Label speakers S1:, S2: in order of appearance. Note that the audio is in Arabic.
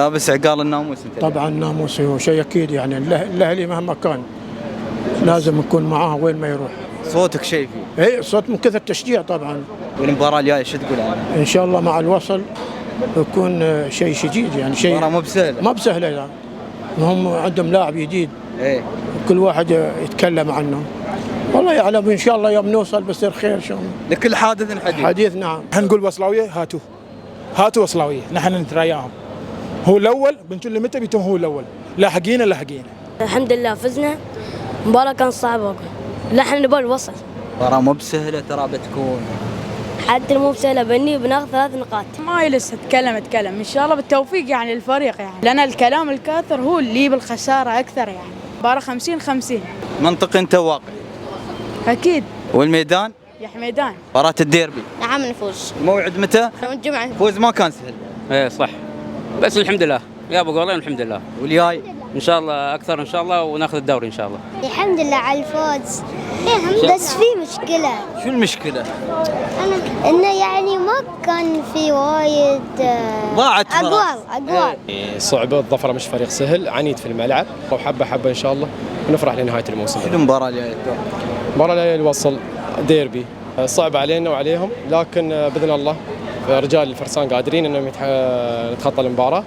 S1: بس عقال الناموس انت.
S2: طبعا الناموس هو شيء اكيد، يعني الاهلي مهما كان لازم نكون معاه وين ما يروح.
S1: صوتك شيء فيه.
S2: اي صوت من كثر تشجيع طبعا.
S1: والمباراه الجايه شو تقول عنها؟
S2: ان شاء الله مع الوصل يكون شيء شديد، يعني شيء
S1: مباراه مو بسهله.
S2: ما بسهله لا. هم عندهم لاعب جديد،
S1: ايه
S2: كل واحد يتكلم عنه. والله يعلم، ان شاء الله يوم نوصل بصير خير ان شاء الله.
S1: لكل حادث حديث.
S2: حديث نعم.
S3: احنا نقول وصلاويه هاتوا وصلاويه، نحن نتراياهم. هو الاول، بنتو اللي متى بيتم هو الاول، لاحقينا.
S4: الحمد لله فزنا. المباراة كانت صعبة، لا احنا نبغى الوصل.
S1: مباراه مو بسهله ترى بتكون.
S4: حتى مو بسهلة بني بناخذ 3 نقاط.
S5: ما يلس اتكلم ان شاء الله بالتوفيق يعني للفريق، يعني لان الكلام الكاثر هو اللي بالخساره اكثر، يعني مباراه 50-50
S1: منطقي انت واقعي.
S5: اكيد.
S1: والميدان
S5: يا حميدان
S1: مباراه الديربي.
S4: نعم نفوز.
S1: الموعد متى؟
S4: يوم الجمعة.
S1: الفوز ما كان سهل.
S6: ايه صح، بس الحمد لله يا ابو قولين، الحمد لله.
S1: والجاي
S6: ان شاء الله اكثر ان شاء الله، وناخذ الدوري ان شاء الله.
S7: الحمد لله على الفوز. بس في مشكلة.
S1: شو المشكله؟
S7: انه يعني ما كان في وايد
S1: ضاعت
S7: اقوال.
S8: صعبة، الظفرة مش فريق سهل، عنيد في الملعب، وحبة إن شاء الله ونفرح لنهاية الموسم.
S1: شنو المباراه الجايه؟
S8: المباراة اللي الوصل ديربي صعب علينا وعليهم، لكن بإذن الله رجال الفرسان قادرين انهم نتخطى المباراة.